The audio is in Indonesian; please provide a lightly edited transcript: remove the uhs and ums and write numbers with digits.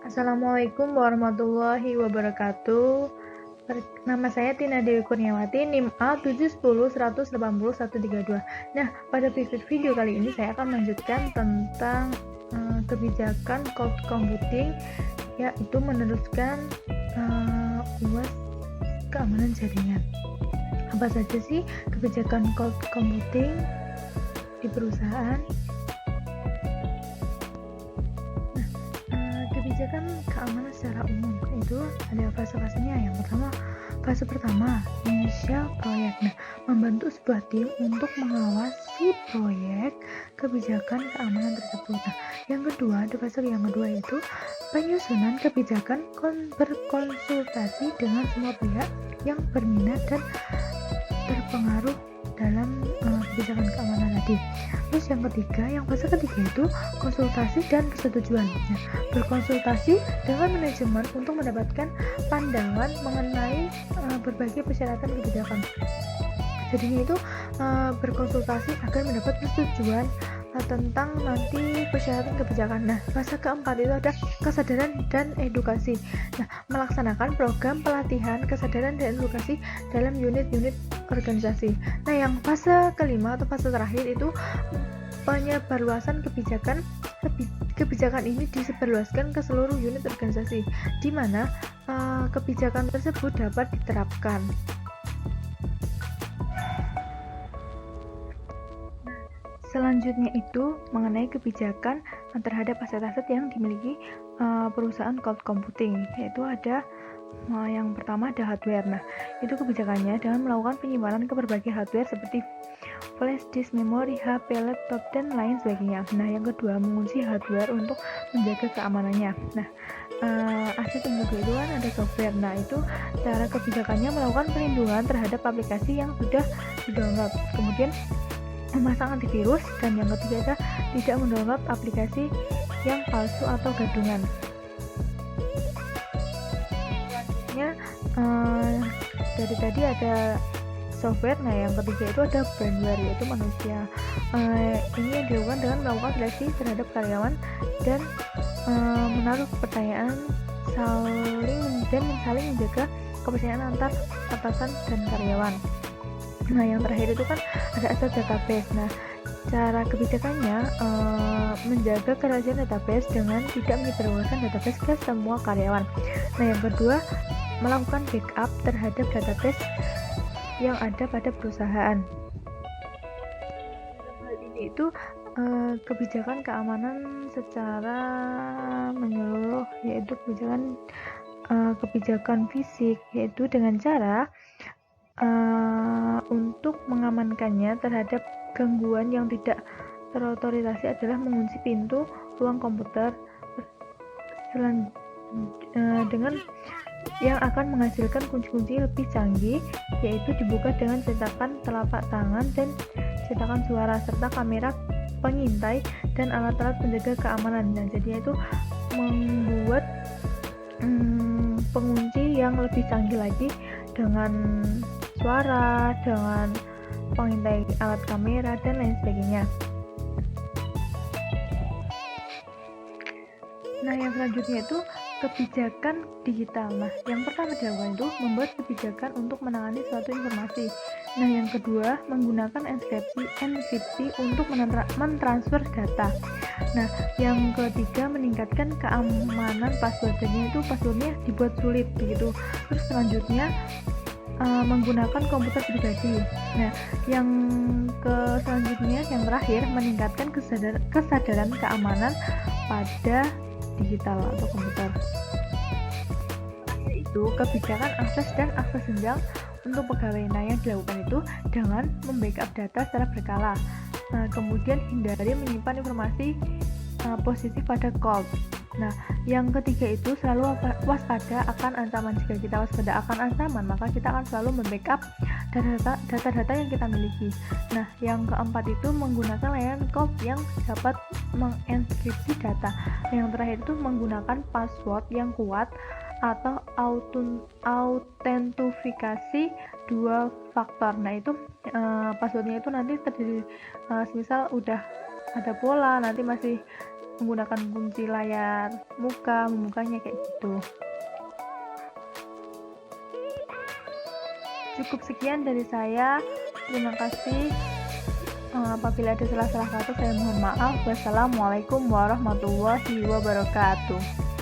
Assalamualaikum warahmatullahi wabarakatuh. Nama saya Tina Dewi Kurniawati, NIM A710180132. Nah, pada video kali ini saya akan melanjutkan tentang kebijakan cloud computing, yaitu meneruskan UAS keamanan jaringan. Apa saja sih kebijakan cloud computing di perusahaan? Kebijakan keamanan secara umum itu ada fase-fasenya. Yang pertama, fase pertama inisial proyek. Membentuk sebuah tim untuk mengawasi proyek kebijakan keamanan tersebut. Yang kedua, di fase yang kedua itu penyusunan kebijakan berkonsultasi dengan semua pihak yang berminat dan terpengaruh dalam kebijakan keamanan tadi. Terus yang ketiga, fase ketiga itu konsultasi dan persetujuan. Berkonsultasi dengan manajemen untuk mendapatkan pandangan mengenai berbagai persyaratan kebijakan. Jadinya itu berkonsultasi agar mendapat persetujuan tentang nanti persyaratan kebijakan. Fase keempat itu ada kesadaran dan edukasi. Melaksanakan program pelatihan kesadaran dan edukasi dalam unit-unit organisasi. Yang fase kelima atau fase terakhir itu penyebarluasan kebijakan. Kebijakan ini disebarluaskan ke seluruh unit organisasi, di mana kebijakan tersebut dapat diterapkan. Selanjutnya itu mengenai kebijakan terhadap aset-aset yang dimiliki perusahaan cloud computing, yaitu ada yang pertama ada hardware. Itu kebijakannya dengan melakukan penyimpanan ke berbagai hardware seperti flash disk, memori, HP, laptop, dan lain sebagainya. Yang kedua, mengunci hardware untuk menjaga keamanannya. Aset yang kedua itu kan ada software. Itu cara kebijakannya melakukan perlindungan terhadap aplikasi yang sudah di-download. Kemudian memasang antivirus, dan yang ketiga adalah tidak mendownload aplikasi yang palsu atau gadungan. Selanjutnya dari tadi ada software. Yang ketiga itu ada brandware, yaitu manusia. Ini yang dilakukan dengan melakukan seleksi terhadap karyawan dan menaruh pertanyaan saling menjaga kepercayaan antar atasan dan karyawan. Yang terakhir itu kan ada aset database. Cara kebijakannya menjaga kerahasiaan database dengan tidak menyebarluaskan database ke semua karyawan. Yang kedua, melakukan backup terhadap database yang ada pada perusahaan. Hal ini itu kebijakan keamanan secara menyeluruh, yaitu kebijakan fisik, yaitu dengan cara untuk mengamankannya terhadap gangguan yang tidak terotorisasi adalah mengunci pintu ruang komputer dengan yang akan menghasilkan kunci-kunci lebih canggih, yaitu dibuka dengan cetakan telapak tangan dan cetakan suara serta kamera pengintai dan alat-alat penjaga keamanan. Jadinya itu membuat pengunci yang lebih canggih lagi dengan suara, dengan pengintai alat kamera, dan lain sebagainya. Yang selanjutnya itu kebijakan digital. Yang pertama dilakukan itu membuat kebijakan untuk menangani suatu informasi. Yang kedua, menggunakan enkripsi untuk mentransfer data. Yang ketiga, meningkatkan keamanan password. Jadi itu passwordnya dibuat sulit begitu. Terus selanjutnya menggunakan komputer pribadi. Yang selanjutnya, yang terakhir, meningkatkan kesadaran keamanan pada digital atau komputer. Itu kebijakan akses dan akses jenjang untuk pegawai. Yang dilakukan itu dengan membackup data secara berkala. Kemudian hindari menyimpan informasi positif pada cloud. Yang ketiga itu selalu waspada akan ancaman. Jika kita waspada akan ancaman, maka kita akan selalu membackup data-data yang kita miliki. Yang keempat itu menggunakan layanan cloud yang dapat mengenkripsi data. Yang terakhir itu menggunakan password yang kuat atau autentifikasi dua faktor. Itu passwordnya itu nanti terdiri misal udah ada pola, nanti masih menggunakan kunci layar muka, membukanya kayak gitu. Cukup sekian dari saya. Terima kasih. Apabila ada salah-salah kata, saya mohon maaf. Wassalamualaikum warahmatullahi wabarakatuh.